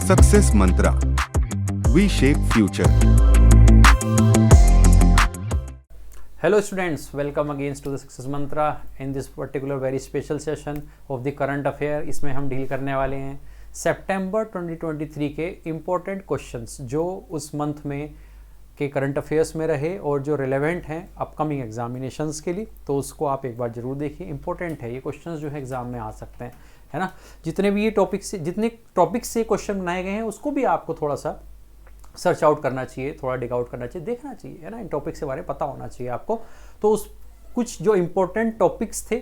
Success Mantra, V shape future. Hello students, welcome again to the Success Mantra in this particular very special session of the current affair। इसमें हम deal करने वाले हैं सितंबर 2023 के important questions जो उस month में के करंट अफेयर्स में रहे और जो रिलेवेंट हैं अपकमिंग एग्जामिनेशंस के लिए, तो उसको आप एक बार जरूर देखिए। इंपॉर्टेंट है ये क्वेश्चंस जो है एग्जाम में आ सकते हैं, है ना। जितने भी ये जितने टॉपिक्स से क्वेश्चन बनाए गए हैं उसको भी आपको थोड़ा सा सर्च आउट करना चाहिए, थोड़ा डिग आउट करना चाहिए, देखना चाहिए, है ना। इन टॉपिक के बारे में पता होना चाहिए आपको। तो उस कुछ जो इम्पोर्टेंट टॉपिक्स थे,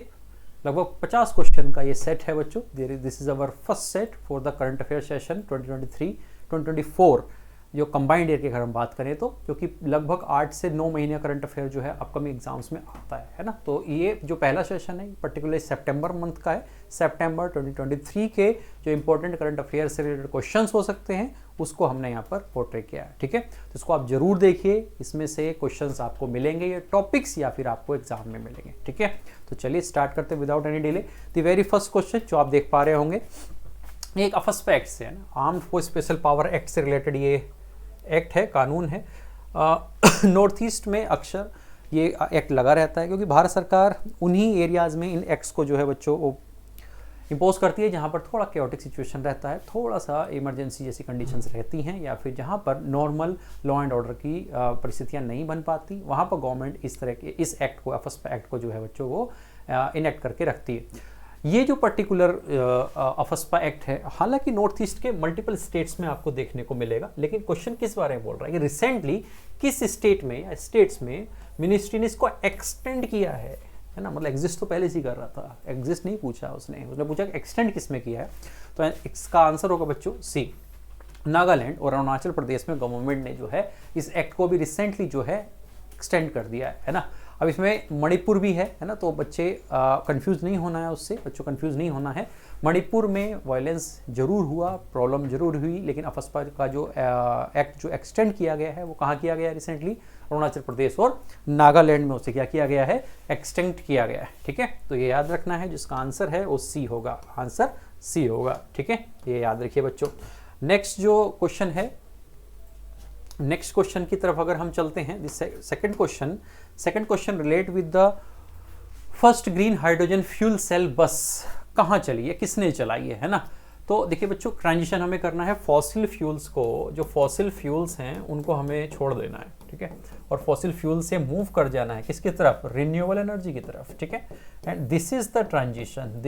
लगभग 50 क्वेश्चन का ये सेट है बच्चों। This is our first set for the current affair session 2023-2024 जो कंबाइंड ईयर की अगर हम बात करें तो, क्योंकि लगभग 8 से 9 महीने करंट अफेयर जो है अपकमिंग एग्जाम्स में आता है ना। तो ये जो पहला सेशन है पर्टिकुलरली सितंबर मंथ का है। सितंबर 2023 के जो इंपॉर्टेंट करंट अफेयर से रिलेटेड क्वेश्चंस हो सकते हैं उसको हमने यहाँ पर पोर्ट्रे किया है, ठीक है। तो इसको आप जरूर देखिए, इसमें से क्वेश्चंस आपको मिलेंगे, ये टॉपिक्स या फिर आपको एग्जाम में मिलेंगे, ठीक है। तो चलिए स्टार्ट करते हैं without any delay. The very first question जो आप देख पा रहे होंगे एक अफस्पा एक्ट से है ना, armed force special power act से रिलेटेड ये एक्ट है, कानून है। नॉर्थ ईस्ट में अक्सर ये एक्ट लगा रहता है क्योंकि भारत सरकार उन्हीं एरियाज़ में इन एक्ट्स को जो है बच्चों इम्पोज करती है जहाँ पर थोड़ा कैओटिक सिचुएशन रहता है, थोड़ा सा इमरजेंसी जैसी कंडीशंस रहती हैं, या फिर जहाँ पर नॉर्मल लॉ एंड ऑर्डर की परिस्थितियाँ नहीं बन पाती, वहाँ पर गवर्नमेंट इस तरह के इस एक्ट को, अफस्पा एक्ट को जो है बच्चों वो इनेक्ट करके रखती है। ये जो पर्टिकुलर अफस्पा एक्ट है, हालांकि नॉर्थ ईस्ट के मल्टीपल स्टेट्स में आपको देखने को मिलेगा, लेकिन क्वेश्चन किस बारे में बोल रहा है कि रिसेंटली किस स्टेट में या स्टेट्स में मिनिस्ट्री ने इसको एक्सटेंड किया है ना। मतलब एग्जिस्ट तो पहले से ही कर रहा था, एग्जिस्ट नहीं पूछा उसने पूछा कि एक्सटेंड किस में किया है। तो इसका आंसर होगा बच्चों सी, नागालैंड और अरुणाचल प्रदेश में गवर्नमेंट ने जो है इस एक्ट को भी रिसेंटली जो है एक्सटेंड कर दिया है ना। अब इसमें मणिपुर भी है ना, तो बच्चे कंफ्यूज नहीं होना है उससे, बच्चों कंफ्यूज नहीं होना है। मणिपुर में वायलेंस जरूर हुआ, प्रॉब्लम जरूर हुई, लेकिन अफस्पा का जो एक्ट जो एक्सटेंड किया गया है वो कहाँ किया गया है रिसेंटली, अरुणाचल प्रदेश और नागालैंड में उसे क्या किया गया है, एक्सटेंड किया गया है, ठीक है। तो ये याद रखना है, जिसका आंसर है वो सी होगा, आंसर सी होगा, ठीक है। ये याद रखिए बच्चों। नेक्स्ट जो क्वेश्चन है, नेक्स्ट क्वेश्चन की तरफ अगर हम चलते हैं, second question relate with the first green hydrogen fuel cell bus कहाँ चली है, किसने चलाई है ना। तो देखिए बच्चों, ट्रांजिशन हमें करना है फॉसिल फ्यूल्स को, जो फॉसिल फ्यूल्स हैं उनको हमें छोड़ देना है, ठीक है, और फॉसिल फ्यूल से मूव कर जाना है किसकी तरफ, रिन्यूएबल एनर्जी की तरफ, ठीक है। And this is the transition,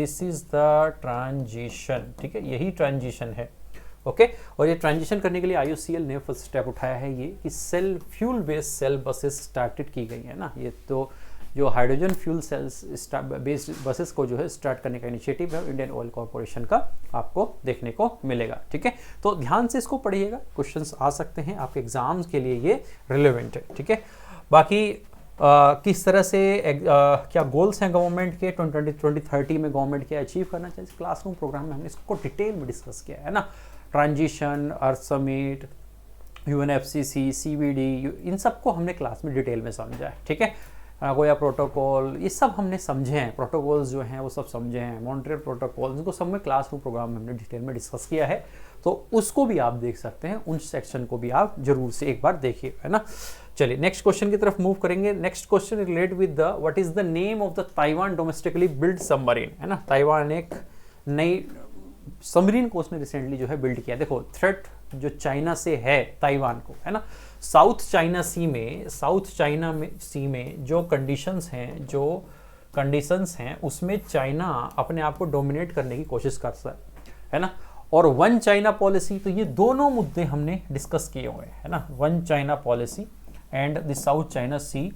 ठीक है, यही ट्रांजिशन है, ओके। और ये ट्रांजिशन करने के लिए IOCL ने फर्स्ट स्टेप उठाया है ये कि cell fuel based cell buses started की गई है ना। ये तो जो hydrogen fuel cells based buses को जो है स्टार्ट करने का इनिशिएटिव है इंडियन ऑयल कॉर्पोरेशन का, आपको देखने को मिलेगा, ठीक है। तो ध्यान से इसको पढ़िएगा, क्वेश्चंस आ सकते हैं आपके एग्जाम्स के लिए, ये रिलेवेंट है, ठीक है। बाकी किस तरह से क्या गोल्स हैं गवर्नमेंट के 2020-2030 में गवर्नमेंट क्या अचीव करना चाहिए, क्लासरूम प्रोग्राम में हमने इसको डिटेल में डिस्कस किया है ना। ट्रांजिशन, अर्थ समिट, UNFCCC, CBD, इन सबको हमने क्लास में डिटेल में समझा है, ठीक है। नागोया प्रोटोकॉल, ये सब हमने समझे हैं, प्रोटोकॉल्स जो हैं वो सब समझे हैं, मॉन्ट्रियल प्रोटोकॉल, इनको सब में क्लासरूम प्रोग्राम में हमने डिटेल में डिस्कस किया है, तो उसको भी आप देख सकते हैं, उन सेक्शन को भी आप जरूर से एक बार देखिए, है ना। चलिए नेक्स्ट क्वेश्चन की तरफ मूव करेंगे। Next question relate with the what is the name of the Taiwan domestically build submarine, है ना। ताइवान एक नई सबमरीन को उसने रिसेंटली जो है बिल्ड किया। देखो थ्रेट जो चाइना से है ताइवान को, है ना, साउथ चाइना सी में जो कंडीशंस हैं उसमें चाइना अपने आप को डोमिनेट करने की कोशिश करता है ना। और वन चाइना पॉलिसी, तो ये दोनों मुद्दे हमने डिस्कस किए हुए हैं, है ना, one China policy and the South China Sea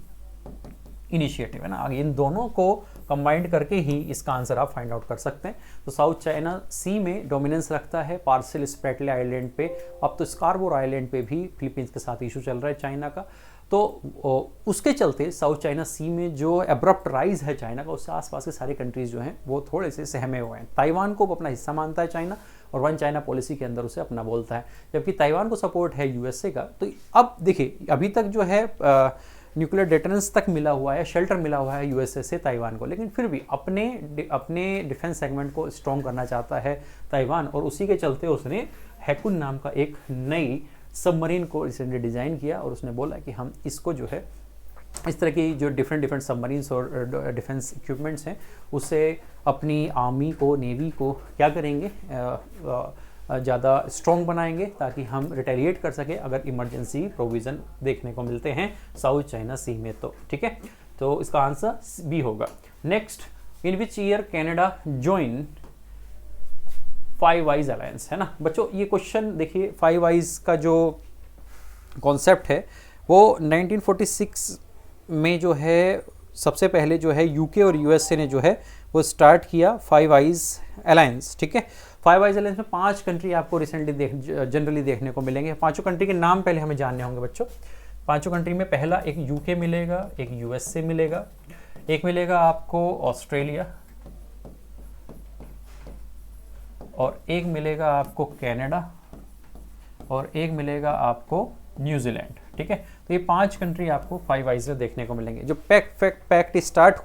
initiative, है ना। इन दोनों को कंबाइंड करके ही इसका आंसर आप फाइंड आउट कर सकते हैं। तो साउथ चाइना सी में डोमिनेंस रखता है पार्शियल स्प्रेटले आइलैंड पे, अब तो स्कारबोर आइलैंड पे भी फिलीपींस के साथ इशू चल रहा है चाइना का। तो उसके चलते साउथ चाइना सी में जो एब्रप्ट राइज है चाइना का, उससे आसपास के सारी कंट्रीज जो हैं वो थोड़े से सहमे हुए हैं। ताइवान को अपना हिस्सा मानता है चाइना और वन चाइना पॉलिसी के अंदर उसे अपना बोलता है, जबकि ताइवान को सपोर्ट है USA का। तो अब देखिए अभी तक जो है न्यूक्लियर डेटरेंस तक मिला हुआ है, शेल्टर मिला हुआ है यूएसए से ताइवान को, लेकिन फिर भी अपने डिफेंस सेगमेंट को स्ट्रॉन्ग करना चाहता है ताइवान, और उसी के चलते उसने हैकुन नाम का एक नई सबमरीन को रिसेंटली डिज़ाइन किया, और उसने बोला कि हम इसको जो है इस तरह की जो डिफरेंट सबमरीन्स और डिफेंस इक्विपमेंट्स हैं उससे अपनी आर्मी को, नेवी को क्या करेंगे, ज़्यादा स्ट्रॉन्ग बनाएंगे, ताकि हम रिटेलिएट कर सकें अगर इमरजेंसी प्रोविज़न देखने को मिलते हैं साउथ चाइना सी में। तो ठीक है, तो इसका आंसर बी होगा। Next, in which year Canada join five eyes alliance, है ना बच्चों। ये क्वेश्चन देखिए, फाइव आइज का जो कॉन्सेप्ट है वो 1946 में जो है सबसे पहले जो है यूके और यूएसए ने जो है वो स्टार्ट किया फाइव आइज अलायंस। ठीक है, फाइव आइज अलायंस में 5 कंट्री आपको रिसेंटली जनरली देखने को मिलेंगे। 5 कंट्री के नाम पहले हमें जानने होंगे बच्चों। 5 कंट्री में पहला एक यूके मिलेगा, एक यूएसए मिलेगा, एक मिलेगा आपको ऑस्ट्रेलिया, और एक मिलेगा आपको कनाडा, और एक मिलेगा आपको न्यूजीलैंड। ठीक है, तो ये 5 कंट्री आपको फाइव आइज में देखने को मिलेंगे। जो पैक्ट स्टार्ट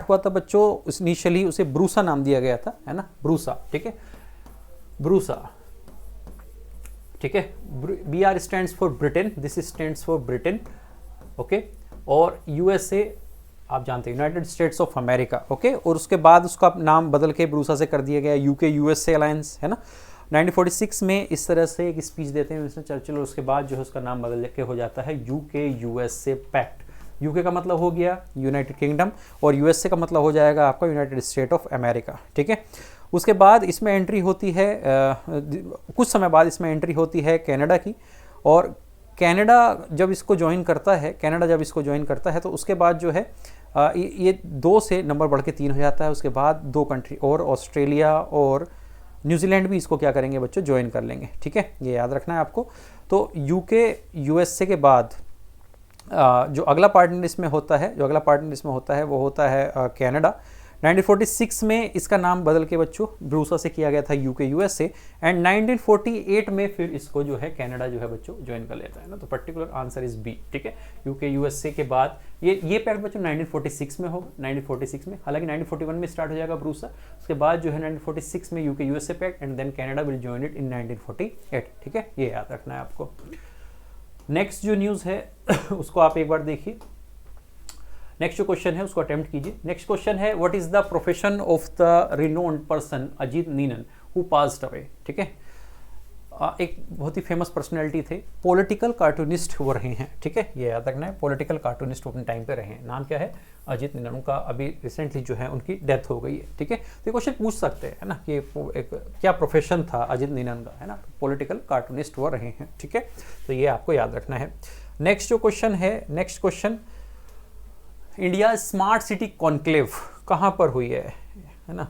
हुआ था बच्चों, इनिशियली उसे ब्रूसा नाम दिया गया था, है ना, ब्रूसा। ठीक है, ब्रूसा। ठीक है, BR stands for Britain, this stands for Britain. Okay, और यूएसए आप जानते हैं United states of America. Okay, और उसके बाद उसका नाम बदल के ब्रूसा से कर दिया गया यूके यूएसए अलायंस, है ना। 1946 में इस तरह से एक स्पीच देते हैं मिस्टर चर्चिल, और उसके बाद जो है उसका नाम बदल के हो जाता है यूके यूएसए पैक्ट। यूके का मतलब हो गया यूनाइटेड किंगडम, और यूएसए का मतलब हो जाएगा आपका यूनाइटेड स्टेट ऑफ अमेरिका। ठीक है, उसके बाद इसमें एंट्री होती है कुछ समय बाद इसमें एंट्री होती है कनाडा की, और कनाडा जब इसको ज्वाइन करता है तो उसके बाद जो है ये 2 से नंबर बढ़ के 3 हो जाता है। उसके बाद 2 कंट्री और ऑस्ट्रेलिया और न्यूजीलैंड भी इसको क्या करेंगे बच्चों, ज्वाइन कर लेंगे। ठीक है, ये याद रखना है आपको। तो यूके यूएसए के बाद जो अगला पार्टनर इसमें होता है वो होता है कनाडा। 1946 में इसका नाम बदल के बच्चों ब्रूसा से किया गया था यूके यूएसए, एंड 1948 में फिर इसको जो है कनाडा जो है बच्चों ज्वाइन कर लेता है ना। तो पर्टिकुलर आंसर इज बी। ठीक है, यूके यूएसए के बाद ये पैक्ट बच्चों 1946 में होगा, 1946 में। हालांकि 1941 में स्टार्ट हो जाएगा ब्रूसा, उसके बाद जो है 1946 में UK USA pact, and then Canada will join it in 1948। ठीक है, ये याद रखना है आपको। नेक्स्ट जो न्यूज़ है उसको आप एक बार देखिए। नेक्स्ट जो क्वेश्चन है उसको अटेम्प्ट कीजिए। नेक्स्ट क्वेश्चन है, what is the profession of the renowned person Ajit Ninan who passed away. ठीक है, एक बहुत ही फेमस पर्सनैलिटी थे, पॉलिटिकल कार्टूनिस्ट वो रहे हैं। ठीक है, ये याद रखना है, पॉलिटिकल कार्टूनिस्ट अपने टाइम पे रहे हैं। नाम क्या है, अजीत नीनन। उनका अभी रिसेंटली जो है उनकी डेथ हो गई है। ठीक है, तो ये क्वेश्चन पूछ सकते हैं, है ना, कि एक क्या प्रोफेशन था अजीत नीनन का, है ना। पॉलिटिकल कार्टूनिस्ट वो रहे हैं। ठीक है, तो ये आपको याद रखना है। नेक्स्ट जो क्वेश्चन है, next question, India smart city conclave कहाँ पर हुई है ना।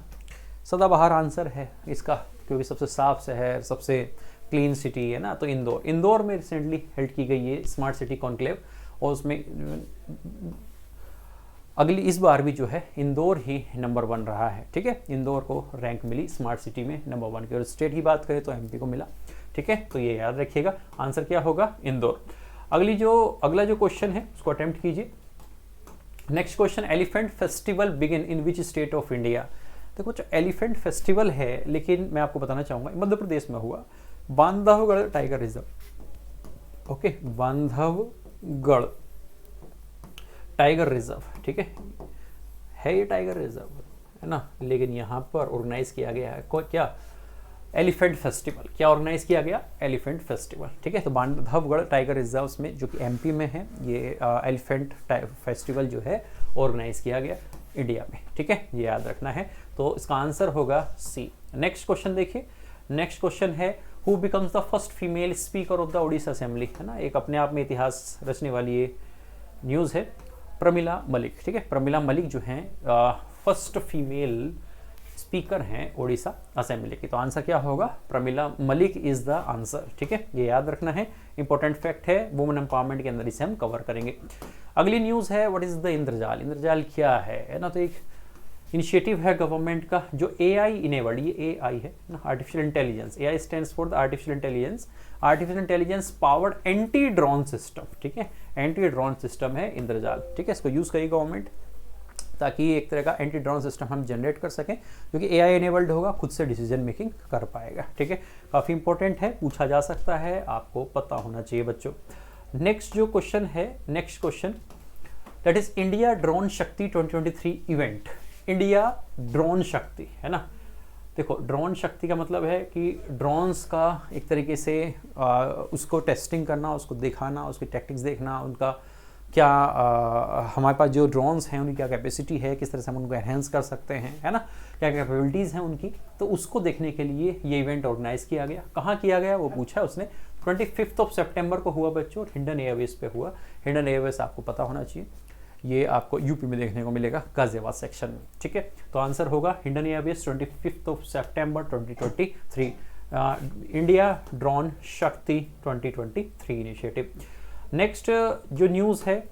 सदाबहार आंसर है इसका, क्योंकि सबसे साफ शहर, सबसे क्लीन सिटी है ना, तो इंदौर में रिसेंटली हेल्ड की गई है स्मार्ट सिटी कॉन्क्लेव, और उसमें इस बार भी जो है इंदौर ही नंबर 1 रहा है। ठीक है, इंदौर को रैंक मिली स्मार्ट सिटी में नंबर 1 की, और स्टेट की बात करें तो एमपी को मिला। ठीक है, तो ये याद रखिएगा, आंसर क्या होगा, इंदौर। अगला जो क्वेश्चन है उसको अटेम्प्ट कीजिए। Next question, elephant festival begin in which state of India. देखो जो एलिफेंट फेस्टिवल है, लेकिन मैं आपको बताना चाहूँगा मध्य प्रदेश में हुआ, Bandhavgarh tiger reserve. Okay, Bandhavgarh tiger reserve. ठीक है ये टाइगर रिजर्व, है ना, लेकिन यहाँ पर ऑर्गेनाइज किया गया है क्या, एलिफेंट फेस्टिवल। क्या ऑर्गेनाइज किया गया, एलिफेंट फेस्टिवल। ठीक है, तो बांधवगढ़ टाइगर रिजर्व में जो कि एमपी में है, ये एलिफेंट फेस्टिवल जो है ऑर्गेनाइज किया गया इंडिया में। ठीक है, ये याद रखना है, तो इसका आंसर होगा सी। नेक्स्ट क्वेश्चन देखिए। नेक्स्ट क्वेश्चन है, who becomes the first female speaker of the Odisha assembly, है ना। एक अपने आप में इतिहास रचने वाली ये न्यूज़ है, प्रमिला मलिक। ठीक है, प्रमिला मलिक जो हैं फर्स्ट फीमेल स्पीकर हैं ओडिशा असेंबली की। तो आंसर क्या होगा, Pramila Malik is the answer. ठीक है, ये याद रखना है, इंपॉर्टेंट फैक्ट है, वुमेन एम्पावरमेंट के अंदर इसे हम कवर करेंगे। अगली न्यूज़ है, व्हाट इज द इंद्रजाल। इंद्रजाल क्या है ना, तो एक इनिशिएटिव है गवर्नमेंट का जो AI इनेबल्ड, ये AI है ना, artificial intelligence, AI stands for the artificial intelligence powered anti drone system, ठीक है, एंटी ड्रोन सिस्टम है इंद्रजाल, ठीक है, इसको यूज करेगी गवर्नमेंट ताकि एक तरह का एंटी ड्रोन सिस्टम हम जनरेट कर सकें, क्योंकि AI इनेबल्ड होगा, खुद से डिसीजन मेकिंग कर पाएगा, ठीक है, काफ़ी इंपॉर्टेंट है, पूछा जा सकता है, आपको पता होना चाहिए बच्चों। नेक्स्ट जो क्वेश्चन है, next question that is India drone शक्ति 2023 इवेंट। इंडिया ड्रोन शक्ति है ना, देखो ड्रोन शक्ति का मतलब है कि ड्रोन्स का एक तरीके से उसको टेस्टिंग करना, उसको दिखाना, उसकी टैक्टिक्स देखना, उनका क्या हमारे पास जो ड्रोन्स हैं उनकी क्या कैपेसिटी है, किस तरह से हम उनको एनहेंस कर सकते हैं, है ना, क्या कैपेबिलिटीज़ हैं उनकी, तो उसको देखने के लिए ये इवेंट ऑर्गेनाइज किया गया। कहाँ किया गया वो पूछा है उसने, 25 सितंबर को हुआ बच्चों, हिंडन एयरवेज पे हुआ। हिंडन एयरवेज आपको पता होना चाहिए, ये आपको यूपी में देखने को मिलेगा गाजियाबाद सेक्शन में, ठीक है, तो आंसर होगा हिंडन एयरवेज 25 सितंबर 2023, इंडिया ड्रोन शक्ति 2023 इनिशिएटिव। नेक्स्ट जो न्यूज़ है,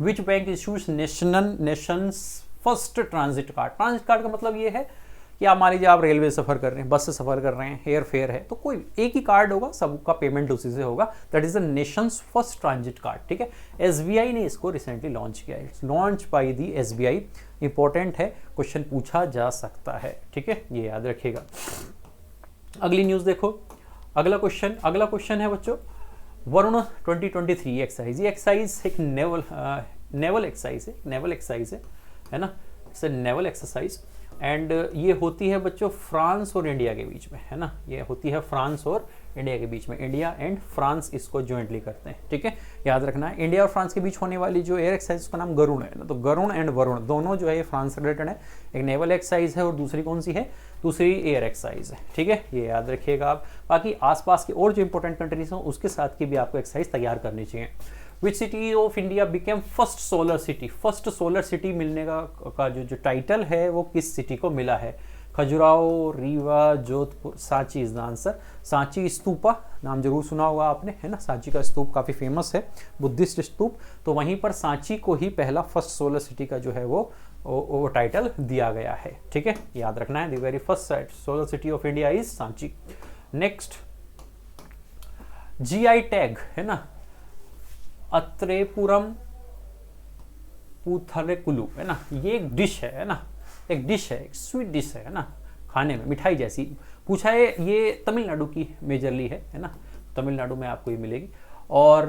which bank issues Nations first transit card. Transit card का मतलब ये है कि आप मान लीजिए आप रेलवे सफ़र कर रहे हैं, बस से सफ़र कर रहे हैं, एयर फेयर है, तो कोई एक ही कार्ड होगा, सबका पेमेंट उसी से होगा, that is the Nations first transit card, ठीक है। SBI ने इसको रिसेंटली लॉन्च किया है, it's launch by the SBI, important है, क्वेश्चन पूछा जा सकता है, ठीक है, ये याद रखिएगा। अगली न्यूज़ देखो, अगला क्वेश्चन है बच्चों, वरुण 2023 एक्सरसाइज। ये एक्सरसाइज एक नेवल एक्सरसाइज है ना, it's a naval exercise and ये होती है बच्चों फ्रांस और इंडिया के बीच में, है ना, ये होती है फ्रांस और इंडिया के बीच में, इंडिया एंड फ्रांस इसको ज्वाइंटली करते हैं, ठीक है, याद रखना है। इंडिया और फ्रांस के बीच होने वाली जो एयर एक्सरसाइज उसका नाम गरुण है ना, तो गरुण एंड वरुण दोनों जो है ये फ्रांस से रिलेटेड है, एक नेवल एक्सरसाइज है और दूसरी कौन सी है, दूसरी एयर एक्सरसाइज है, ठीक है, ये याद रखिएगा आप। बाकी आसपास की और जो इंपॉर्टेंट कंट्रीज हैं उसके साथ की भी आपको एक्सरसाइज तैयार करनी चाहिए। Which city of India became first solar city. First solar city मिलने का जो टाइटल है वो किस सिटी को मिला है, Khajuraho, Rewa, Jodhpur, Sanchi is the answer. Sanchi stupa नाम जरूर सुना होगा आपने, है ना, सांची का स्तूप काफ़ी फेमस है, बुद्धिस्ट स्तूप, तो वहीं पर सांची को ही पहला फर्स्ट सोलर सिटी का जो है वो टाइटल दिया गया है, ठीक है, याद रखना है, the very first solar city of India is Sanchi. Next GI tag है ना, अत्रेपुरम पूथरेकुलू है ना, ये एक डिश है ना, एक डिश है, एक स्वीट डिश है ना, खाने में मिठाई जैसी। पूछा है ये तमिलनाडु की मेजरली है ना, तमिलनाडु में आपको ये मिलेगी और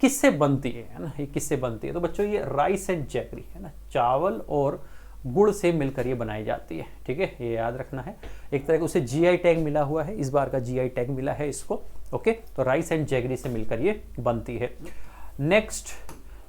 किससे बनती है ना, ये किससे बनती है, तो बच्चों ये राइस एंड जैगरी है ना, चावल और गुड़ से मिलकर ये बनाई जाती है, ठीक है, ये याद रखना है। एक तरह का उसे GI टैग मिला हुआ है, इस बार का GI टैग मिला है इसको, ओके, तो राइस एंड जैगरी से मिलकर ये बनती है। नेक्स्ट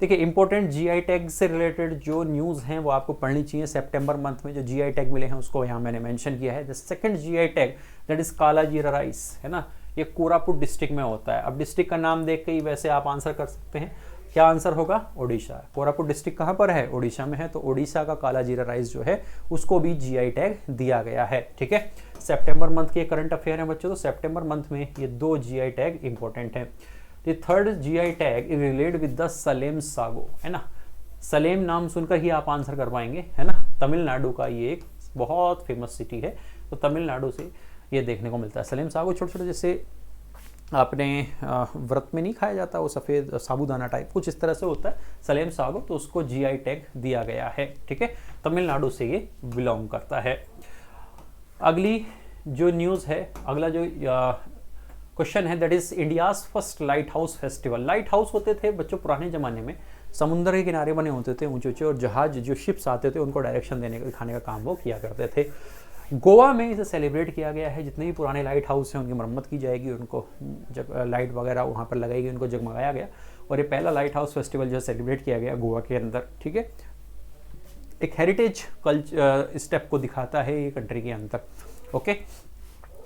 देखिए, इंपॉर्टेंट GI टैग से रिलेटेड जो न्यूज़ हैं वो आपको पढ़नी चाहिए। सितंबर मंथ में जो GI टैग मिले हैं उसको यहाँ मैंने मेंशन किया है। The second GI tag that is काला जीरा राइस है ना, ये कोरापुट डिस्ट्रिक्ट में होता है। अब डिस्ट्रिक्ट का नाम देख के ही वैसे आप आंसर कर सकते हैं, क्या आंसर होगा, ओडिशा। कोरापुट डिस्ट्रिक्ट कहाँ पर है, ओडिशा में है, तो ओडिशा का काला जीरा राइस जो है उसको भी GI टैग दिया गया है, ठीक है। सितंबर मंथ के करंट अफेयर हैं बच्चों, तो सितंबर मंथ में ये 2 GI टैग इंपॉर्टेंट हैं। The third GI tag is related with the Salem sago है ना, सलेम नाम सुनकर ही आप आंसर कर पाएंगे, है ना, तमिलनाडु का ये एक बहुत फेमस सिटी है, तो तमिलनाडु से ये देखने को मिलता है। सलेम सागो छोटे छोटे जैसे आपने व्रत में नहीं खाया जाता, वो सफ़ेद साबूदाना टाइप कुछ इस तरह से होता है सलेम सागो, तो उसको GI टैग दिया गया है, ठीक है, तमिलनाडु से ये बिलोंग करता है। अगली जो न्यूज़ है, अगला जो क्वेश्चन है that is India's first light house festival. Light house होते थे बच्चों पुराने ज़माने में, समुद्र के किनारे बने होते थे ऊंचे ऊंचे, और जहाज जो शिप्स आते थे उनको डायरेक्शन देने का, दिखाने का काम वो किया करते थे। गोवा में इसे सेलिब्रेट किया गया है, जितने भी पुराने लाइट हाउस हैं उनकी मरम्मत की जाएगी, उनको लाइट वगैरह वहाँ पर लगाएगी, उनको जगमगाया गया, और ये पहला लाइट हाउस फेस्टिवल जो है सेलिब्रेट किया गया गोवा के अंदर, ठीक है। एक हेरिटेज कल्चर स्टेप को दिखाता है ये कंट्री के अंदर, ओके।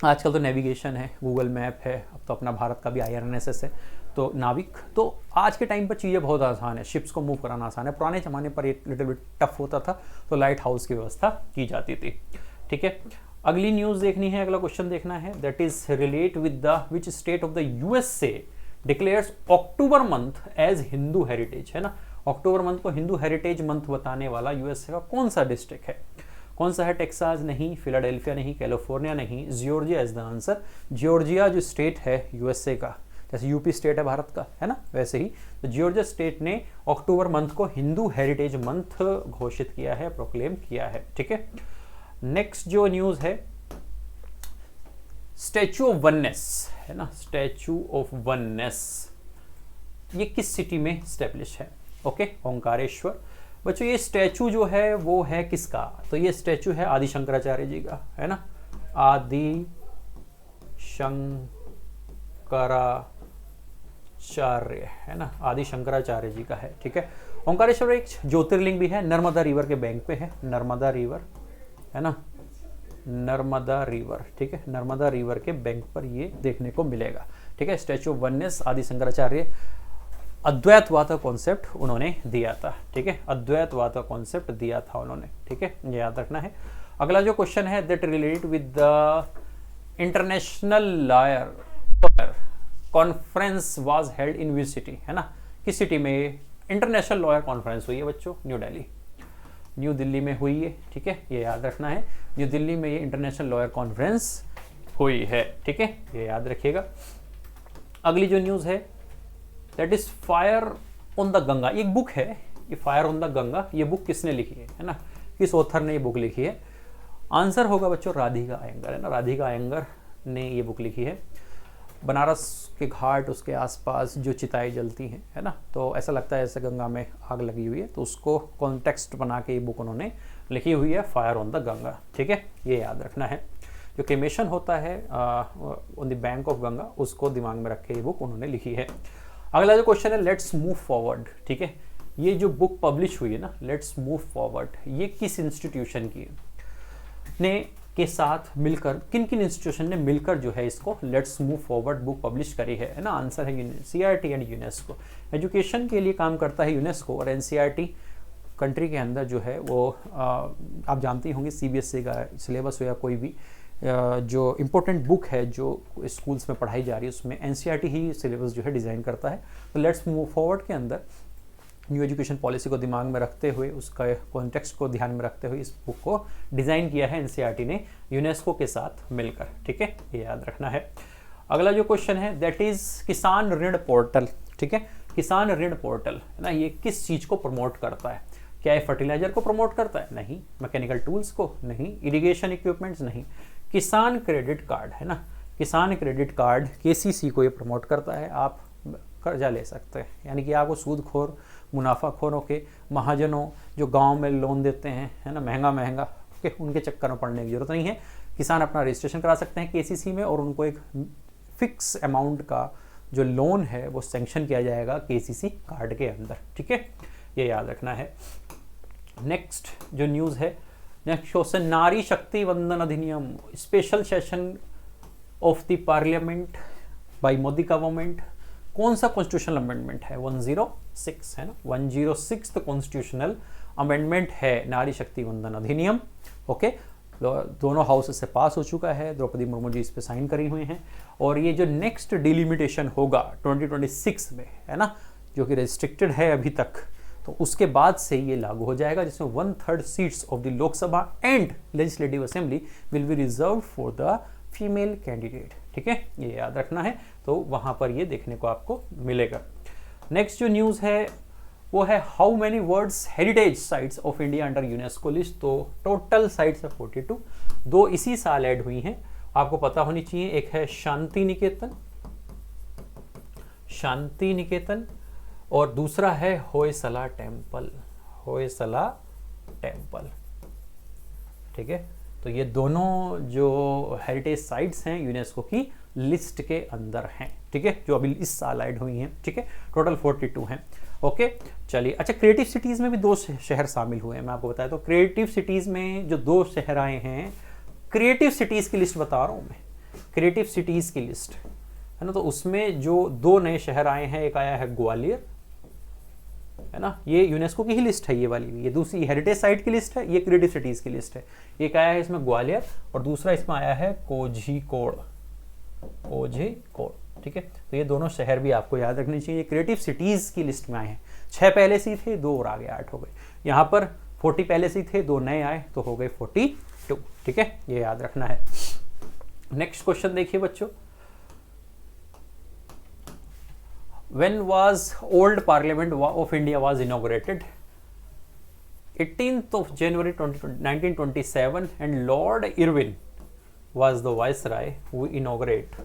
आजकल तो नेविगेशन है, गूगल मैप है, अब तो अपना भारत का भी IRNSS है, तो नाविक, तो आज के टाइम पर चीज़ें बहुत आसान है, शिप्स को मूव कराना आसान है। पुराने ज़माने पर ये लिटिल बिट टफ होता था, तो लाइट हाउस की व्यवस्था की जाती थी, ठीक है। अगली न्यूज़ देखनी है, अगला क्वेश्चन देखना है, that is relate with the which state of the USA declares October month as Hindu heritage है ना, अक्टूबर मंथ को हिंदू हेरिटेज मंथ बताने वाला USA का कौन सा डिस्ट्रिक्ट है। कौन सा है? टेक्सास नहीं, फिलाडेल्फिया नहीं, कैलिफोर्निया नहीं, Georgia is the answer. Georgia जो स्टेट है यूएसए का, जैसे यूपी स्टेट है भारत का, है ना, वैसे ही तो जॉर्जिया स्टेट ने अक्टूबर मंथ को हिंदू हेरिटेज मंथ घोषित किया है, प्रोक्लेम किया है। ठीक है, नेक्स्ट जो न्यूज है, स्टैचू ऑफ वननेस है ना, स्टैचू ऑफ वननेस ये किस सिटी में स्टैब्लिश है? ओके, ओंकारेश्वर। बच्चों ये स्टैचू जो है वो है किसका? तो ये स्टैचू है आदि शंकराचार्य जी का, है ना, आदि शंकराचार्य, है ना, आदि शंकराचार्य जी का है। ठीक है, ओंकारेश्वर एक ज्योतिर्लिंग भी है, नर्मदा रिवर के बैंक पे है, नर्मदा रिवर, है ना, नर्मदा रिवर। ठीक है, नर्मदा रिवर के बैंक पर ये देखने को मिलेगा। ठीक है, स्टैचू ऑफ वननेस आदि शंकराचार्य, अद्वैतवाद का कॉन्सेप्ट उन्होंने दिया था। ठीक है, अद्वैतवाद का कॉन्सेप्ट दिया था उन्होंने। ठीक है, ये याद रखना है। अगला जो क्वेश्चन है, that related with the international lawyer conference was held in which city, है ना, किस सिटी में इंटरनेशनल लॉयर कॉन्फ्रेंस हुई है बच्चों? न्यू दिल्ली, न्यू दिल्ली में हुई है। ठीक है, ये याद रखना है, न्यू दिल्ली में ये इंटरनेशनल लॉयर कॉन्फ्रेंस हुई है। ठीक है, ये याद रखिएगा। अगली जो न्यूज है, that is fire on the Ganga. एक बुक है ये, फायर ऑन द गंगा, ये बुक किसने लिखी है ना, किस ऑथर ने ये बुक लिखी है? आंसर होगा बच्चों राधिका अयंगर, है ना, राधिका अयंगर ने ये बुक लिखी है। बनारस के घाट, उसके आसपास जो चिताएं जलती हैं, है ना, तो ऐसा लगता है जैसे गंगा में आग लगी हुई है, तो उसको कॉन्टेक्स्ट बना के ये बुक उन्होंने लिखी हुई है, फायर ऑन द गंगा। ठीक है, ये याद रखना है। जो क्रेमेशन होता है on the bank of Ganga, उसको दिमाग में रख के ये बुक उन्होंने लिखी है। अगला जो क्वेश्चन है, लेट्स मूव फॉरवर्ड। ठीक है, ये जो बुक पब्लिश हुई है ना, लेट्स मूव फॉरवर्ड, ये किस इंस्टीट्यूशन की ने के साथ मिलकर, किन किन इंस्टीट्यूशन ने मिलकर जो है इसको let's move forward book publish करी है ना? आंसर है एनसीईआरटी एंड यूनेस्को। एजुकेशन के लिए काम करता है यूनेस्को, और एनसीईआरटी कंट्री के अंदर जो है वो आप जानते होंगे सीबीएसई का सिलेबस हो या कोई भी जो इम्पोर्टेंट बुक है जो स्कूल्स में पढ़ाई जा रही है, उसमें एनसीईआरटी ही सिलेबस जो है डिज़ाइन करता है। तो लेट्स मूव फॉरवर्ड के अंदर न्यू एजुकेशन पॉलिसी को दिमाग में रखते हुए, उसका कॉन्टेक्स्ट को ध्यान में रखते हुए इस बुक को डिज़ाइन किया है एनसीईआरटी ने यूनेस्को के साथ मिलकर। ठीक है, ये याद रखना है। अगला जो क्वेश्चन है, दैट इज किसान ऋण पोर्टल। ठीक है, किसान ऋण पोर्टल है ना, ये किस चीज़ को प्रमोट करता है? क्या ये फर्टिलाइजर को प्रमोट करता है? नहीं। मैकेनिकल टूल्स को? नहीं। Irrigation equipments? नहीं। किसान क्रेडिट कार्ड, है ना, किसान क्रेडिट कार्ड केसीसी को ये प्रमोट करता है। आप कर्जा ले सकते हैं, यानी कि आपको सूदखोर, मुनाफाखोरों के, महाजनों जो गांव में लोन देते हैं, है ना, महंगा महंगा, ओके, उनके चक्कर में पड़ने की जरूरत नहीं है। किसान अपना रजिस्ट्रेशन करा सकते हैं केसीसी में, और उनको एक फिक्स अमाउंट का जो लोन है वो सैंक्शन किया जाएगा केसीसी कार्ड के अंदर। ठीक है, ये याद रखना है। नेक्स्ट जो न्यूज़ है, नेक्स्ट क्वेश्चन, नारी शक्ति वंदन अधिनियम, special session of the parliament by Modi government, कौन सा कॉन्स्टिट्यूशनल अमेंडमेंट है? 106 है ना, 106 कॉन्स्टिट्यूशनल अमेंडमेंट है नारी शक्ति वंदन अधिनियम। ओके, दोनों हाउस से पास हो चुका है, द्रौपदी मुर्मू जी इस पे साइन करी हुई हैं, और ये जो नेक्स्ट डिलिमिटेशन होगा 2026 में, है ना, जो कि रेस्ट्रिक्टेड है अभी तक, तो उसके बाद से ये लागू हो जाएगा, जिसमें 1/3 seats of the Lok Sabha and legislative assembly will be reserve for the female candidate. ठीक है, ये याद रखना है, तो वहां पर ये देखने को आपको मिलेगा। नेक्स्ट जो न्यूज़ है वो है, how many world's heritage sites of India under UNESCO list. तो टोटल साइट्स है 42, 2 इसी साल ऐड हुई हैं, आपको पता होनी चाहिए। एक है शांति निकेतन, शांति निकेतन, और दूसरा है होयसला टेम्पल, होयसला टेम्पल। ठीक है, तो ये दोनों जो हेरिटेज साइट्स हैं यूनेस्को की लिस्ट के अंदर हैं। ठीक है, जो अभी इस साल ऐड हुई हैं। ठीक है, टोटल 42 हैं। ओके, चलिए। अच्छा, क्रिएटिव सिटीज़ में भी 2 शहर शामिल हुए हैं, मैं आपको बताया। तो क्रिएटिव सिटीज़ में जो 2 शहर आए हैं, क्रिएटिव सिटीज़ की लिस्ट बता रहा हूँ मैं, क्रिएटिव सिटीज़ की लिस्ट, है ना, तो उसमें जो 2 नए शहर आए हैं, एक आया है ग्वालियर, है ना, ये यूनेस्को की ही लिस्ट है ये वाली भी, ये दूसरी हेरिटेज साइट की लिस्ट है, ये क्रिएटिव सिटीज़ की लिस्ट है। एक आया है इसमें ग्वालियर, और दूसरा इसमें आया है कोझिकोड, कोझिकोड। ठीक है, तो ये दोनों शहर भी आपको याद रखने चाहिए, क्रिएटिव सिटीज़ की लिस्ट में आए हैं। 6 पहले से ही थे, 2 और आगे 8 हो गए। यहाँ पर 40 पहले से ही थे, 2 नए आए तो हो गए 42। ठीक है, ये याद रखना है। नेक्स्ट क्वेश्चन देखिए बच्चों, when was old parliament of India was inaugurated? 18th of January 1927 and Lord Irwin was the viceroy who inaugurate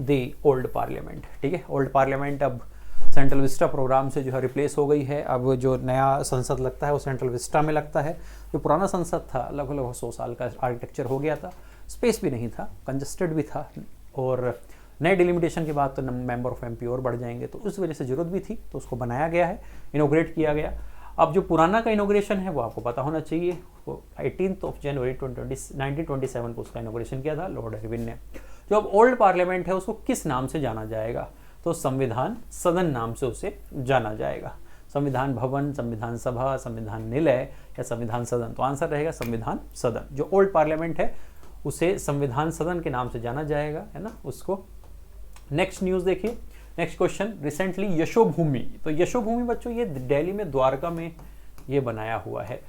the old parliament। ठीक है, ओल्ड पार्लियामेंट अब सेंट्रल विस्टा प्रोग्राम से जो है रिप्लेस हो गई है। अब जो नया संसद लगता है वो सेंट्रल विस्टा में लगता है। जो पुराना संसद था लगभग 100 साल का आर्किटेक्चर हो गया था, स्पेस भी नहीं था, कंजस्टेड भी था, और नए डिलिमिटेशन के बाद तो मेंबर ऑफ एमपी और बढ़ जाएंगे, तो उस वजह से जरूरत भी थी, तो उसको बनाया गया है, इनोग्रेट किया गया। अब जो पुराना का इनोग्रेशन है वो आपको पता होना चाहिए, वो 18th of January 1927 को उसका इनोग्रेशन किया था लॉर्ड इरविन ने। जो अब ओल्ड पार्लियामेंट है उसको किस नाम से जाना जाएगा? तो संविधान सदन नाम से उसे जाना जाएगा। संविधान भवन, संविधान सभा, संविधान निलय या संविधान सदन? तो आंसर रहेगा संविधान सदन। जो ओल्ड पार्लियामेंट है उसे संविधान सदन के नाम से जाना जाएगा, है ना, उसको। नेक्स्ट न्यूज़ देखिए, नेक्स्ट क्वेश्चन, रिसेंटली यशोभूमि। तो यशोभूमि बच्चों ये दिल्ली में द्वारका में ये बनाया हुआ है।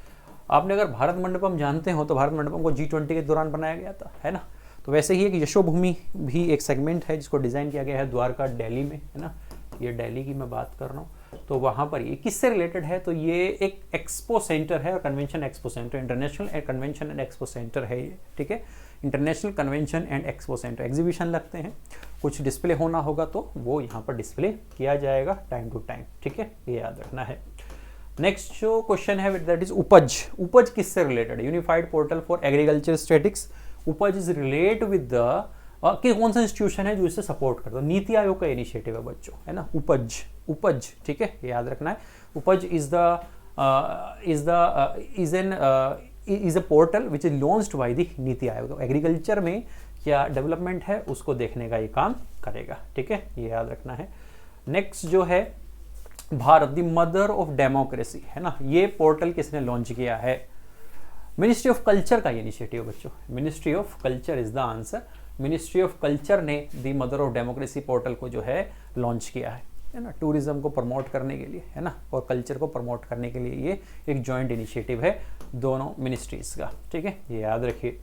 आपने अगर भारत मंडपम जानते हो तो भारत मंडपम को G20 के दौरान बनाया गया था, है ना। तो वैसे ही एक यशोभूमि भी एक सेगमेंट है जिसको डिज़ाइन किया गया है द्वारका दिल्ली में, है ना। ये दिल्ली की मैं बात कर रहा हूँ, तो वहाँ पर ये किससे रिलेटेड है? तो ये एक एक्सपो सेंटर है और convention expo centre, international convention and expo centre है ये। ठीक है, international convention and expo centre, exhibition लगते हैं, कुछ डिस्प्ले होना होगा तो वो यहाँ पर डिस्प्ले किया जाएगा टाइम टू टाइम। ठीक है, ये याद रखना है। नेक्स्ट जो क्वेश्चन है दैट इज उपज। उपज किससे रिलेटेड है? Unified portal for agriculture statics. उपज इज रिलेट विद द कि कौन सा इंस्टीट्यूशन है जो इसे सपोर्ट करता है? नीति आयोग का इनिशिएटिव है बच्चों, है ना, उपज। उपज, ठीक है, ये याद रखना है। उपज is a portal which is launched by the NITI Aayog. तो एग्रीकल्चर में क्या डेवलपमेंट है उसको देखने का ये काम करेगा। ठीक है, ये याद रखना है। नेक्स्ट जो है Bharat the mother of democracy, है ना, ये पोर्टल किसने लॉन्च किया है? मिनिस्ट्री ऑफ कल्चर का इनिशिएटिव बच्चों, ministry of culture is the answer. Ministry of culture ने the mother of democracy portal को जो है लॉन्च किया है ना, टूरिज्म को प्रमोट करने के लिए, है ना, और कल्चर को प्रमोट करने के लिए ये एक जॉइंट इनिशिएटिव है दोनों मिनिस्ट्रीज का। ठीक है, ये याद रखिए।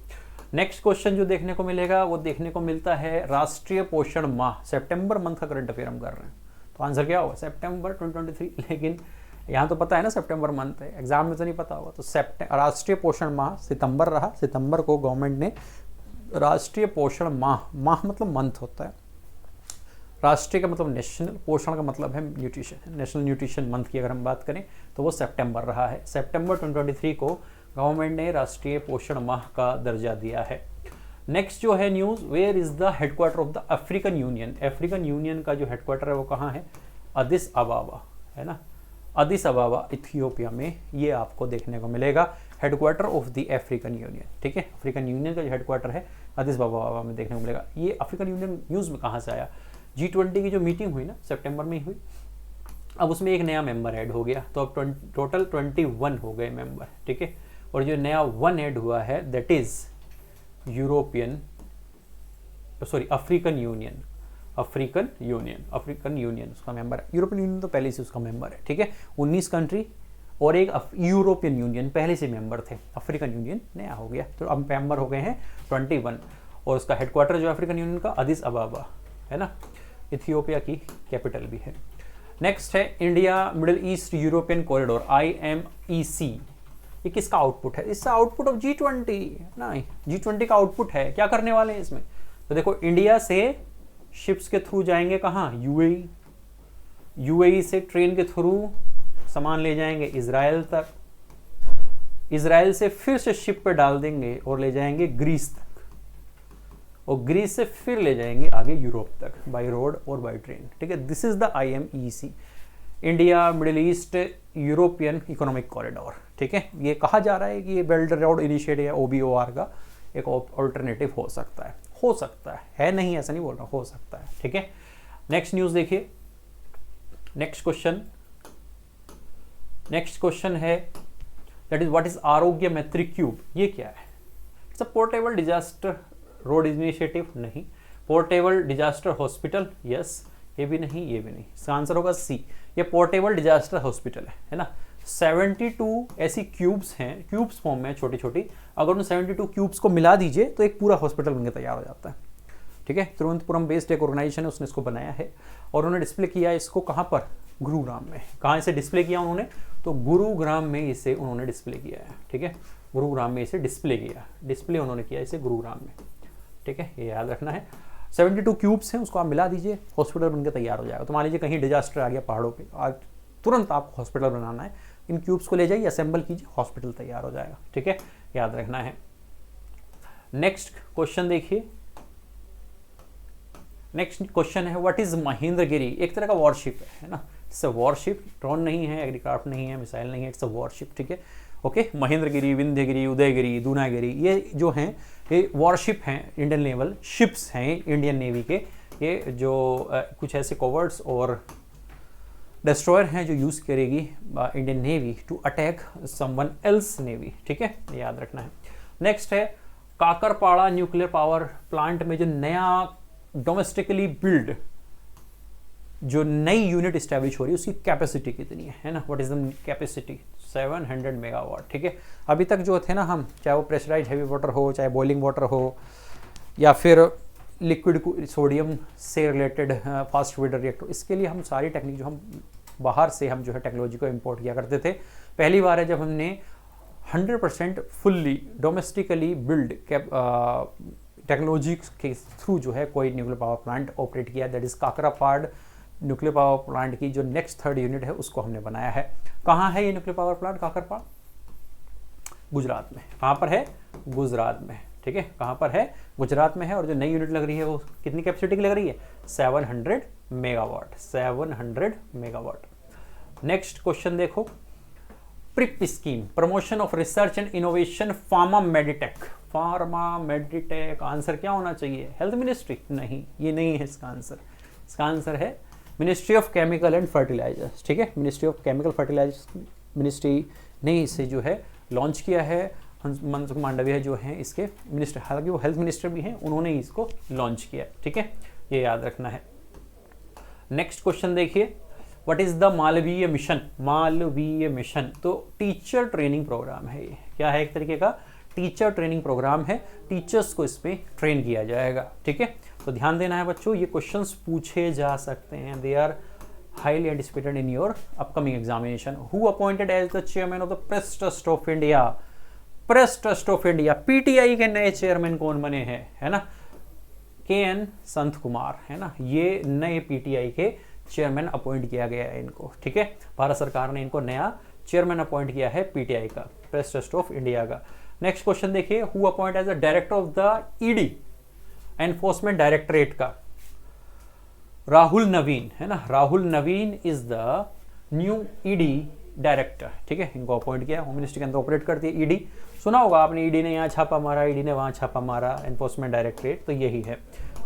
नेक्स्ट क्वेश्चन जो देखने को मिलेगा वो देखने को मिलता है राष्ट्रीय पोषण माह। सितंबर मंथ का करंट अफेयर हम कर रहे हैं, तो आंसर क्या होगा? सितंबर 2023। लेकिन यहाँ तो पता है ना सितंबर मंथ है, एग्जाम में तो नहीं पता होगा। तो राष्ट्रीय पोषण माह सितंबर रहा। सितंबर को गवर्नमेंट ने राष्ट्रीय पोषण माह, माह मतलब मंथ होता है, राष्ट्रीय का मतलब नेशनल, पोषण का मतलब है न्यूट्रिशन, नेशनल न्यूट्रिशन मंथ की अगर हम बात करें तो वो सितंबर रहा है। सितंबर 2023 को गवर्नमेंट ने राष्ट्रीय पोषण माह का दर्जा दिया है। नेक्स्ट जो है news, where is the headquarter of the African Union. African Union का जो हेडक्वार्टर है वो कहाँ है? अदिस अबाबा, है ना, अदिस अबाबा इथियोपिया में ये आपको देखने को मिलेगा, headquarter of the African union. ठीक है, अफ्रीकन यूनियन का जो हेडक्वार्टर है अदिस अबाबा में देखने को मिलेगा। ये अफ्रीकन यूनियन न्यूज़ में कहाँ से आया? G20 की जो मीटिंग हुई ना सितंबर में हुई, अब उसमें एक नया मेंबर ऐड हो गया, तो अब टोटल 21 हो गए मेंबर। ठीक है, और जो नया 1 ऐड हुआ है that is African Union. African union उसका मेंबर है। यूरोपियन यूनियन तो पहले से उसका मेंबर है। ठीक है, 19 कंट्री और एक यूरोपियन यूनियन पहले से मेंबर थे, अफ्रीकन यूनियन नया हो गया, तो अब मेंबर हो गए हैं 21। और उसका हेडक्वार्टर जो अफ्रीकन यूनियन का अदिस अबाबा, है ना, इथियोपिया की कैपिटल भी है। नेक्स्ट है India middle east European corridor, IMEC। ये किसका आउटपुट है? इसका आउटपुट ऑफ G20 ना, G20 का आउटपुट है। क्या करने वाले हैं इसमें? तो देखो, इंडिया से शिप्स के थ्रू जाएंगे कहाँ? यूएई से ट्रेन के थ्रू सामान ले जाएंगे इजराइल तक, इजराइल से फिर से शिप पे डाल देंगे और ले जाएंगे ग्रीस तक, और ग्रीस से फिर ले जाएंगे आगे यूरोप तक बाय रोड और बाय ट्रेन। ठीक है, this is the IMEC, India middle east European economic corridor. ठीक है, ये कहा जा रहा है कि ये बेल्ट रोड इनिशिएटिव या OBOR का एक ऑल्टरनेटिव हो सकता है नहीं, ऐसा नहीं बोल रहा, हो सकता है। ठीक है, नेक्स्ट न्यूज़ देखिए। नेक्स्ट क्वेश्चन है दैट इज व्हाट इज आरोग्य मैत्री क्यूब। ये क्या है? It's a portable disaster road initiative, नहीं। पोर्टेबल डिजास्टर हॉस्पिटल, यस, ये भी नहीं, ये भी नहीं। इसका आंसर होगा C, ये पोर्टेबल डिजास्टर हॉस्पिटल है ना। 72 ऐसी क्यूब्स हैं, क्यूब्स फॉर्म में छोटी छोटी, अगर उन 72 क्यूब्स को मिला दीजिए तो एक पूरा हॉस्पिटल बनकर तैयार हो जाता है। ठीक है, तिरुवनंतपुरम बेस्ड एक ऑर्गेनाइजेशन है, उसने इसको बनाया है और उन्होंने डिस्प्ले किया इसको कहाँ पर, गुरुग्राम में। कहाँ इसे डिस्प्ले किया उन्होंने, तो गुरुग्राम में इसे उन्होंने डिस्प्ले किया है। ठीक है, गुरुग्राम में इसे डिस्प्ले किया, डिस्प्ले उन्होंने किया इसे गुरुग्राम में। ठीक है, ये याद रखना है। 72 क्यूब्स हैं, उसको आप मिला दीजिए, हॉस्पिटल बनकर तैयार हो जाएगा। तो मान लीजिए कहीं डिजास्टर आ गया पहाड़ों पे, आज तुरंत आपको हॉस्पिटल बनाना है, इन क्यूब्स को ले जाइए, असेंबल कीजिए, हॉस्पिटल तैयार हो जाएगा। ठीक है, याद रखना है। नेक्स्ट क्वेश्चन देखिए, नेक्स्ट क्वेश्चन है व्हाट इज महेंद्रगिरी। एक तरह का वॉरशिप है ना, इट्स अ वॉरशिप, ड्रोन नहीं है, एग्रीक्राफ्ट नहीं है, मिसाइल नहीं है, इट्स अ वॉरशिप। ठीक है, ओके। महेंद्रगिरी, विंध्यगिरी, उदयगिरी, दूनागिरी, ये जो हैं ये वॉरशिप हैं, इंडियन नेवल शिप्स हैं इंडियन नेवी के। ये जो कुछ ऐसे कवर्ट्स और डिस्ट्रॉयर हैं जो यूज़ करेगी Indian Navy to attack someone else Navy. ठीक है, याद रखना है। नेक्स्ट है काकरपाड़ा न्यूक्लियर पावर प्लांट में जो नया डोमेस्टिकली बिल्ड जो नई यूनिट इस्टेब्लिश हो रही है उसकी कैपेसिटी कितनी है ना, what is the capacity, 700 megawatt. ठीक है, अभी तक जो थे ना हम, चाहे वो प्रेशराइज हैवी वाटर हो, चाहे बॉइलिंग वाटर हो, या फिर लिक्विड सोडियम से रिलेटेड फास्ट फीडर रिएक्टर, इसके लिए हम सारी टेक्निक जो हम बाहर से हम जो है टेक्नोलॉजी को इंपोर्ट किया करते थे। पहली बार है जब हमने 100% फुल्ली डोमेस्टिकली बिल्ड टेक्नोलॉजी के थ्रू जो है कोई न्यूक्लियर पावर प्लांट ऑपरेट किया, that is Kakrapar nuclear power plant की जो नेक्स्ट 3rd यूनिट है उसको हमने बनाया है। कहाँ है ये न्यूक्लियर पावर प्लांट काकरपाड़, गुजरात में। कहाँ पर है, गुजरात में। ठीक है, कहाँ पर है, गुजरात में है। और जो नई यूनिट लग रही है वो कितनी कैपेसिटी की लग रही है, 700 मेगावाट, 700 मेगावाट। नेक्स्ट क्वेश्चन देखो, prep scheme, promotion of research and innovation, pharma Meditech. Pharma Meditech, answer क्या होना चाहिए, हेल्थ मिनिस्ट्री, नहीं, ये नहीं है इसका आंसर। इसका आंसर है ministry of chemical and fertilisers. ठीक है, ministry of chemical fertilisers ministry ने इसे जो है लॉन्च किया है। मनसुख मांडविया जो हैं इसके मिनिस्टर, हालांकि वो हेल्थ मिनिस्टर भी हैं, उन्होंने इसको लॉन्च किया। ठीक है, ये याद रखना है। नेक्स्ट क्वेश्चन देखिए, what is the Malviya mission. Malviya mission तो टीचर ट्रेनिंग प्रोग्राम है। ये क्या है, एक तरीके का टीचर ट्रेनिंग प्रोग्राम है, टीचर्स को इसमें ट्रेन किया जाएगा। ठीक है, तो ध्यान देना है बच्चों, ये क्वेश्चंस पूछे जा सकते हैं, they are highly anticipated in your upcoming examination. Who appointed as the chairman of the Press trust of India. Press trust of India, PTI के नए चेयरमैन कौन बने हैं, है ना, KN संत कुमार, है ना, ये नए पीटीआई के चेयरमैन अपॉइंट किया गया है इनको। ठीक है, भारत सरकार ने इनको नया चेयरमैन अपॉइंट किया है पीटीआई का, प्रेस ट्रस्ट ऑफ इंडिया का। नेक्स्ट क्वेश्चन देखिए, who appoint as the director of the ED, enforcement directorate का, राहुल नवीन, है ना, Rahul Navin is the new ED director. ठीक है, इनको अपॉइंट किया, होम मिनिस्ट्री के अंदर ऑपरेट करती है ईडी। सुना होगा आपने, ईडी ने यहाँ छापा मारा, ईडी ने वहाँ छापा मारा, एनफोर्समेंट डायरेक्टरेट तो यही है।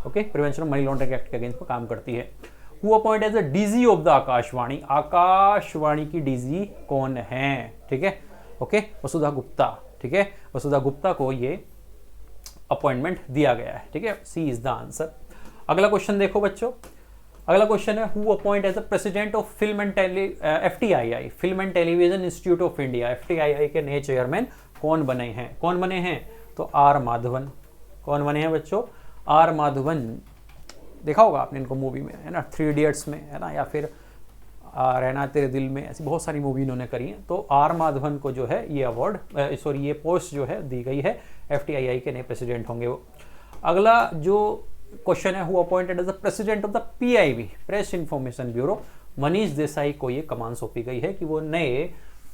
Okay, prevention of money laundering act के अगेंस्ट पर काम करती है। Who appoint as the DG of the Akashvani. Akashvani की डीजी कौन है, ठीक है, ओके, वसुधा गुप्ता। ठीक है, वसुधा गुप्ता को ये अपॉइंटमेंट दिया गया है। ठीक है, सी इज द आंसर। अगला क्वेश्चन देखो बच्चों, अगला क्वेश्चन है who appoint as the president of film and FTII, film and television institute of India. FTII के नए चेयरमैन कौन बने हैं, कौन बने हैं, तो R माधवन। कौन बने हैं बच्चों, R माधवन। देखा होगा आपने इनको मूवी में, है ना, 3 इडियट्स में, है ना, या फिर रहना तेरे दिल में, ऐसी बहुत सारी मूवी इन्होंने करी है। तो R माधवन को जो है ये अवार्ड, सॉरी ये पोस्ट जो है दी गई है, FTII के नए प्रेसिडेंट होंगे वो। अगला जो क्वेश्चन है, who appointed as the president of the PIB, press information bureau. Manish Desai को ये कमान सौंपी गई है कि वो नए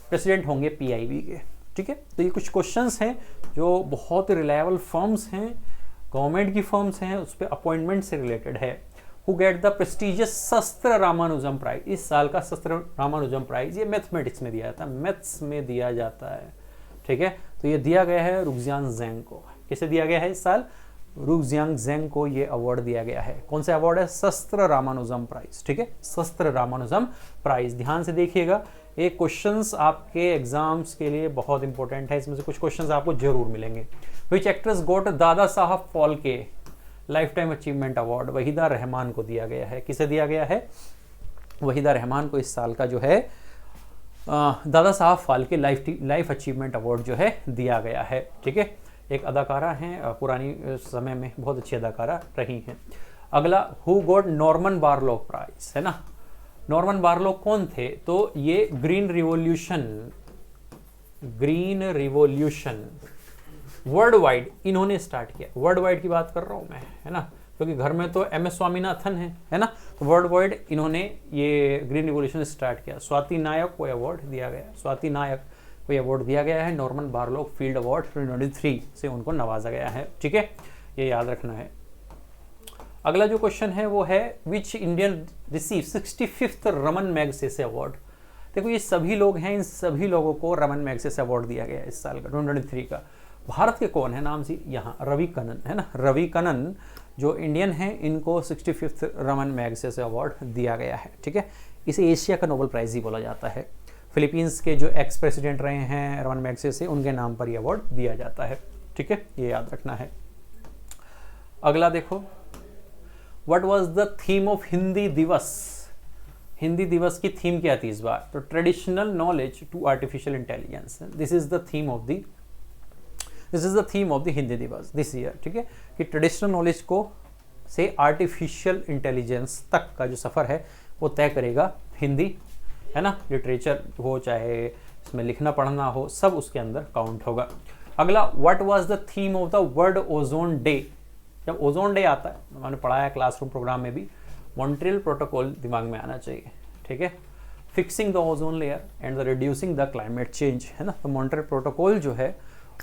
प्रेसिडेंट होंगे PIB के। ठीक है, तो ये कुछ क्वेश्चंस हैं जो बहुत रिलायबल फर्म्स हैं, गवर्नमेंट की फर्म्स हैं, उस पर अपॉइंटमेंट से रिलेटेड है। हु गेट द प्रेस्टिजियस शस्त्र रामानुजम प्राइज। इस साल का शस्त्र रामानुजम प्राइज ये मैथमेटिक्स में दिया जाता है, मैथ्स में दिया जाता है। ठीक है, तो ये दिया गया है रुक्जियांग ज़ेंग को। किसे दिया गया है इस साल, रुक्जियांग ज़ेंग को ये अवार्ड दिया गया है। कौन सा अवार्ड है, शस्त्र रामानुजम प्राइज। ठीक है, शस्त्र रामानुजम प्राइज। ध्यान से देखिएगा, ये क्वेश्चंस आपके एग्जाम्स के लिए बहुत इंपॉर्टेंट है, इसमें से कुछ क्वेश्चंस आपको जरूर मिलेंगे। विच actress got Dada Saheb Phalke life time achievement award. Waheeda Rehman को दिया गया है। किसे दिया गया है, वहीदा रहमान को इस साल का जो है Dada Saheb Phalke life achievement award जो है दिया गया है। ठीक है, एक अदाकारा हैं, पुरानी समय में बहुत अच्छी अदाकारा रही हैं। अगला, हु गॉट नॉर्मन बारलॉग प्राइज, है ना। नॉर्मन बारलॉग कौन थे? तो ये ग्रीन रिवॉल्यूशन वर्ल्ड वाइड इन्होंने स्टार्ट किया। वर्ल्ड वाइड की बात कर रहा हूं मैं, है ना, क्योंकि घर में तो MS स्वामीनाथन है ना। तो वर्ल्ड वाइड इन्होंने ये ग्रीन रिवॉल्यूशन स्टार्ट किया। स्वाति नायक को अवार्ड दिया गया, स्वाति नायक को अवार्ड दिया गया है। नॉर्मन बारलॉग फील्ड अवार्ड 2023 से उनको नवाजा गया है। ठीक है, ये याद रखना है। अगला जो क्वेश्चन है वो है which Indian receive 65th Raman Magsaysay award. देखो ये सभी लोग हैं, इन सभी लोगों को रमन मैगसेसे अवार्ड दिया गया है इस साल का 2023 का। भारत के कौन है? नाम सी यहाँ रवि कनन, है ना। रवि कनन जो इंडियन हैं, इनको 65th रमन मैगसेसे अवार्ड दिया गया है। ठीक है, इसे एशिया का नोबेल प्राइज ही बोला जाता है। फिलीपींस के जो एक्स प्रेसिडेंट रहे हैं रमन मैगसेसे, उनके नाम पर यह अवार्ड दिया जाता है। ठीक है, ये याद रखना है। अगला देखो, what was the theme of Hindi दिवस। हिंदी दिवस की थीम क्या थी इस बार? तो traditional knowledge to artificial intelligence. This is the theme of the Hindi Diwas this year. ठीक है, कि ट्रेडिशनल नॉलेज को से आर्टिफिशियल इंटेलिजेंस तक का जो सफ़र है वो तय करेगा हिंदी, है ना। लिटरेचर हो चाहे इसमें लिखना पढ़ना हो, सब उसके अंदर काउंट होगा। अगला, what was the theme of the world ozone day. जब ओजोन डे आता है, मैंने पढ़ाया क्लासरूम प्रोग्राम में भी, मॉन्ट्रियल प्रोटोकॉल दिमाग में आना चाहिए। ठीक है, fixing the ozone layer and the reducing the climate change, है ना। तो मॉन्ट्रियल प्रोटोकॉल जो है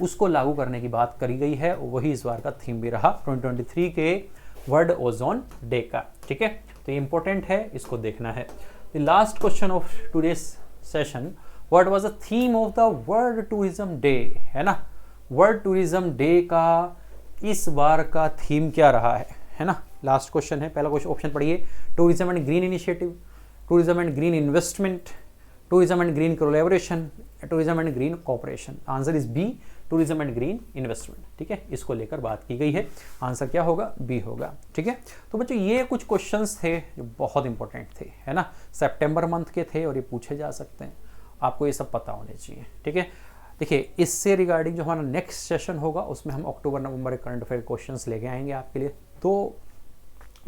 उसको लागू करने की बात करी गई है, वही इस बार का थीम भी रहा 2023 के वर्ल्ड ओजोन डे का। ठीक है, तो ये इंपॉर्टेंट है, इसको देखना है। The last question of today's session, what was the theme of the world tourism day, है ना। वर्ल्ड टूरिज्म डे का इस बार का थीम क्या रहा है ना। लास्ट क्वेश्चन है। पहला क्वेश्चन ऑप्शन पढ़िए, tourism and green initiative, tourism and green investment, tourism and green collaboration, tourism and green cooperation. Answer is B, tourism and green investment. ठीक है, इसको लेकर बात की गई है। आंसर क्या होगा? बी होगा। ठीक है, तो बच्चों ये कुछ क्वेश्चंस थे जो बहुत इंपॉर्टेंट थे, है ना। सितंबर मंथ के थे और ये पूछे जा सकते हैं, आपको ये सब पता होने चाहिए। ठीक है, देखिए इससे रिगार्डिंग जो हमारा नेक्स्ट सेशन होगा उसमें हम अक्टूबर नवंबर के करंट अफेयर क्वेश्चंस लेके आएंगे आपके लिए। 2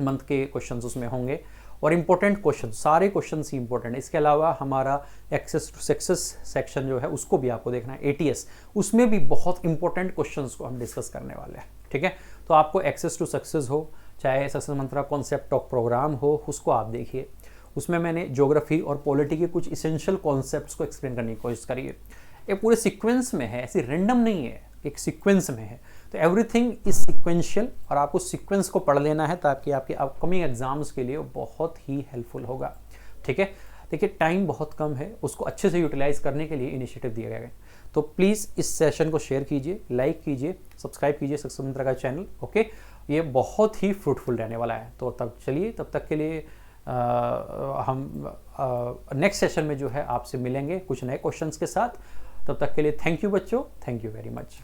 मंथ के क्वेश्चंस उसमें होंगे और इम्पोर्टेंट क्वेश्चन, सारे क्वेश्चन ही इंपॉर्टेंट है। इसके अलावा हमारा एक्सेस टू सक्सेस सेक्शन जो है उसको भी आपको देखना है, ATS, उसमें भी बहुत इंपॉर्टेंट क्वेश्चंस को हम डिस्कस करने वाले हैं। ठीक है, तो आपको एक्सेस टू सक्सेस हो चाहे success mantra concept of programme हो, उसको आप देखिए। उसमें मैंने ज्योग्राफी और पॉलिटी के कुछ इसेंशियल कॉन्सेप्ट्स को एक्सप्लेन करने की कोशिश करी है। ये पूरे सीक्वेंस में है, ऐसी रैंडम नहीं है, एक सीक्वेंस में है। तो एवरीथिंग इज सीक्वेंशियल और आपको सीक्वेंस को पढ़ लेना है ताकि आपके अपकमिंग एग्जाम्स के लिए बहुत ही हेल्पफुल होगा। ठीक है, देखिए टाइम बहुत कम है, उसको अच्छे से यूटिलाइज करने के लिए इनिशिएटिव दिए गए हैं। तो प्लीज़ इस सेशन को शेयर कीजिए, लाइक कीजिए, सब्सक्राइब कीजिए सक्सेस मंत्रा का चैनल। ओके, ये बहुत ही फ्रूटफुल रहने वाला है। तो तब चलिए, तब तक के लिए हम नेक्स्ट सेशन में जो है आपसे मिलेंगे कुछ नए क्वेश्चंस के साथ। तब तक के लिए थैंक यू बच्चों, थैंक यू वेरी मच।